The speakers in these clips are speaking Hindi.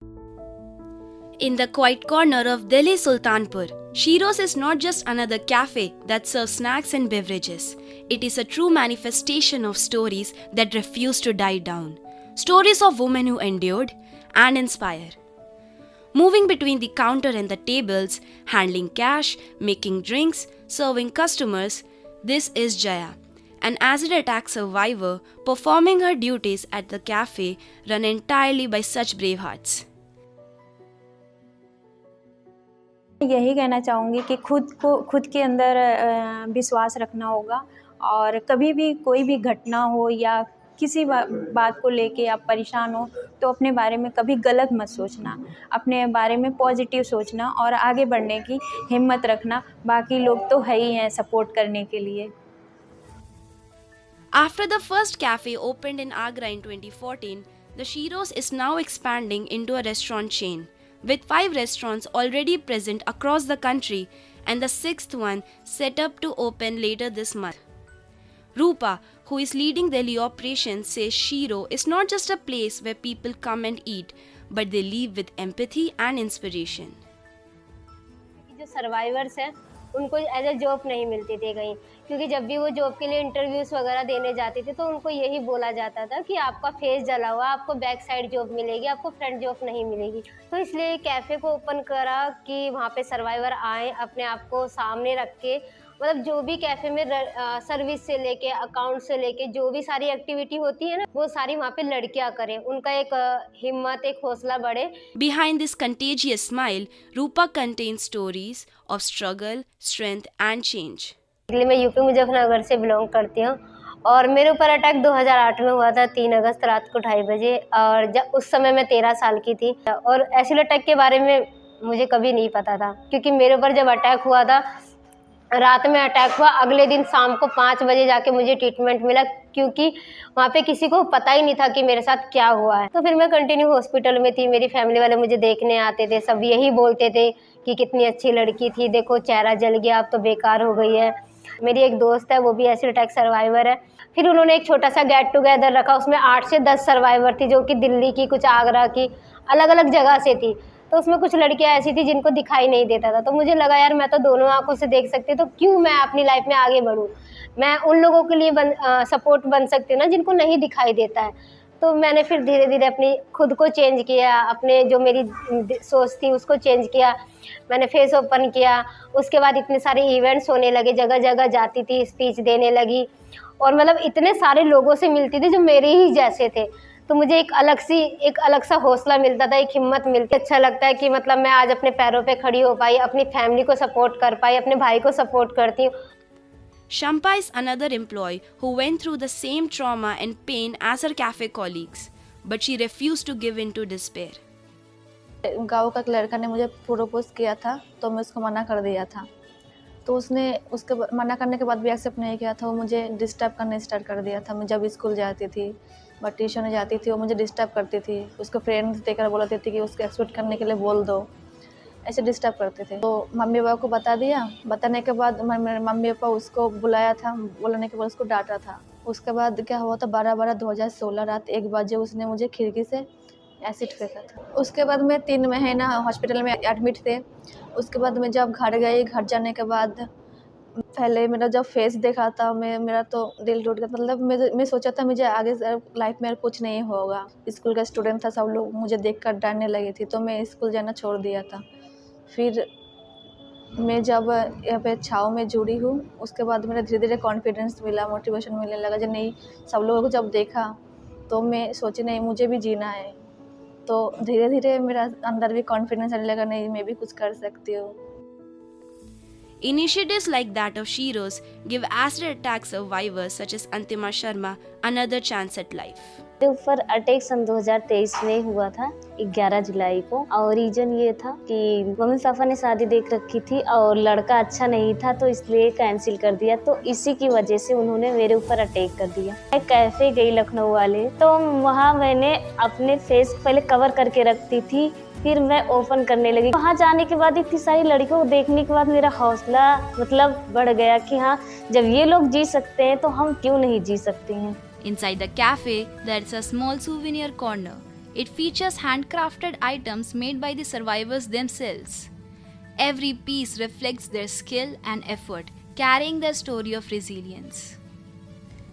In the quiet corner of Delhi Sultanpur, Shiro's is not just another cafe that serves snacks and beverages. It is a true manifestation of stories that refuse to die down. Stories of women who endured and inspire. Moving between the counter and the tables, handling cash, making drinks, serving customers, this is Jaya, an acid attack survivor performing her duties at the cafe run entirely by such brave hearts. यही कहना चाहूँगी कि खुद के अंदर विश्वास रखना होगा और कभी भी कोई भी घटना हो या किसी बात को लेके आप परेशान हो तो अपने बारे में कभी गलत मत सोचना, अपने बारे में पॉजिटिव सोचना और आगे बढ़ने की हिम्मत रखना। बाकी लोग तो है ही हैं सपोर्ट करने के लिए। After the first cafe opened in Agra in 2014, the Shiro's is now expanding into a restaurant chain, with 5 restaurants already present across the country and the 6th one set up to open later this month. Rupa, who is leading Delhi operations, says Shiro is not just a place where people come and eat, but they leave with empathy and inspiration. जो सर्वाइवर्स हैं उनको एज ए जॉब नहीं मिलती थी कहीं, क्योंकि जब भी वो जॉब के लिए इंटरव्यूज़ वगैरह देने जाते थे तो उनको यही बोला जाता था कि आपका फेस जला हुआ, आपको बैक साइड जॉब मिलेगी, आपको फ्रंट जॉब नहीं मिलेगी। तो इसलिए कैफ़े को ओपन करा कि वहाँ पे सर्वाइवर आएँ, अपने आप को सामने रख के, मतलब जो भी कैफ़े में सर्विस से लेके अकाउंट से लेके जो भी सारी एक्टिविटी होती है ना, वो सारी वहाँ पे लड़कियाँ करें, उनका एक हिम्मत, एक हौसला बढ़े। Behind this contagious smile, Rupa contains stories of struggle, strength and change. मैं यूपी मुजफ्फरनगर से बिलोंग करती हूँ और मेरे ऊपर अटैक 2008 में हुआ था, 3 अगस्त रात को 2:30 बजे, और जब उस समय मैं 13 साल की थी। और एसिड अटैक के बारे में मुझे कभी नहीं पता था, क्योंकि मेरे ऊपर जब अटैक हुआ था, रात में अटैक हुआ, अगले दिन शाम को 5 बजे जाके मुझे ट्रीटमेंट मिला, क्योंकि वहाँ पे किसी को पता ही नहीं था कि मेरे साथ क्या हुआ है। तो फिर मैं कंटिन्यू हॉस्पिटल में थी, मेरी फैमिली वाले मुझे देखने आते थे, सब यही बोलते थे कि कितनी अच्छी लड़की थी, देखो चेहरा जल गया, अब तो बेकार हो गई है। मेरी एक दोस्त है, वो भी एसिड अटैक सर्वाइवर है। फिर उन्होंने एक छोटा सा गेट टुगेदर रखा, उसमें 8 से 10 सर्वाइवर थी, जो कि दिल्ली की, कुछ आगरा की, अलग अलग जगह से थी। तो उसमें कुछ लड़कियां ऐसी थी जिनको दिखाई नहीं देता था, तो मुझे लगा यार मैं तो दोनों आंखों से देख सकती हूँ, तो क्यों मैं अपनी लाइफ में आगे बढ़ूँ, मैं उन लोगों के लिए सपोर्ट बन सकती हूँ ना जिनको नहीं दिखाई देता है। तो मैंने फिर धीरे धीरे अपनी खुद को चेंज किया, अपने जो मेरी सोच थी उसको चेंज किया। मैंने फेस ओपन किया, उसके बाद इतने सारे इवेंट्स होने लगे, जगह जगह जाती थी, स्पीच देने लगी, और मतलब इतने सारे लोगों से मिलती थी जो मेरे ही जैसे थे। तो मुझे एक अलग सा हौसला मिलता था, एक हिम्मत मिलती। अच्छा लगता है कि मतलब मैं आज अपने पैरों पे खड़ी हो पाई, अपनी फैमिली को सपोर्ट कर पाई, अपने भाई को सपोर्ट करती हूँ। Shampa is another employee who went through the same trauma and pain as her cafe colleagues, but she refused to give in to despair. गाँव का एक लड़का ने मुझे प्रोपोज किया था, तो मैं उसको मना कर दिया था। तो उसने उसके मना करने के बाद भी एक्सेप्ट नहीं किया था, वो मुझे डिस्टर्ब करने स्टार्ट कर दिया था। मैं जब स्कूल जाती थी, मैं ट्यूशन जाती थी, वो मुझे डिस्टर्ब करती थी। उसके फ्रेंड्स देकर बोलती थी कि उसको एक्सेप्ट करने के लिए बोल दो, ऐसे डिस्टर्ब करते थे। तो मम्मी पापा को बता दिया, बताने के बाद मेरे मम्मी पापा उसको बुलाया था, बुलाने के बाद उसको डांटा था। उसके बाद क्या हुआ था, 12/12/2016 रात 1 बजे उसने मुझे खिड़की से एसिड फेंका था। उसके बाद मैं 3 महीना हॉस्पिटल में एडमिट थे। उसके बाद मैं जब घर गई, घर जाने के बाद पहले मेरा जब फेस देखा था, मेरा तो दिल टूट गया। मतलब मैं सोचा था मुझे आगे लाइफ में कुछ नहीं होगा। स्कूल का स्टूडेंट था, सब लोग मुझे देखकर डरने लगे थे, तो मैं स्कूल जाना छोड़ दिया था। फिर मैं जब यहाँ पे छाव में जुड़ी हूँ, उसके बाद मेरा धीरे धीरे कॉन्फिडेंस मिला, मोटिवेशन मिलने लगा। जब नहीं, सब लोगों को जब देखा तो मैं सोची नहीं मुझे भी जीना है, तो धीरे धीरे मेरा अंदर भी कॉन्फिडेंस आने लगा, नहीं मैं भी कुछ कर सकती हूँ। Initiatives like that of Shiro's give acid attack survivors such as Antima Sharma another chance at life. मेरे ऊपर अटैक सन 2023 में हुआ था, 11 जुलाई को, और रीजन ये था कि मम्मी पापा ने शादी देख रखी थी और लड़का अच्छा नहीं था, तो इसलिए कैंसिल कर दिया। तो इसी की वजह से उन्होंने मेरे ऊपर अटैक कर दिया। मैं कैफे गई लखनऊ वाले, तो वहाँ मैंने अपने फेस पहले कवर करके रखती थी, फिर मैं ओपन करने लगी। वहाँ जाने के बाद इतनी सारी लड़कियों को देखने के बाद मेरा हौसला मतलब बढ़ गया कि हाँ, जब ये लोग जी सकते हैं तो हम क्यों नहीं जी सकते हैं। Inside the cafe, there's a small souvenir corner. It features handcrafted items made by the survivors themselves. Every piece reflects their skill and effort, carrying their story of resilience.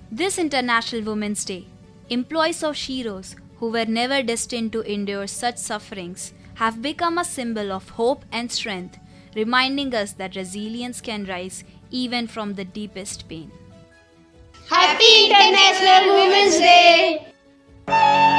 This International Women's Day, employees of Sheroes who were never destined to endure such sufferings have become a symbol of hope and strength, reminding us that resilience can rise even from the deepest pain. Happy International Women's Day!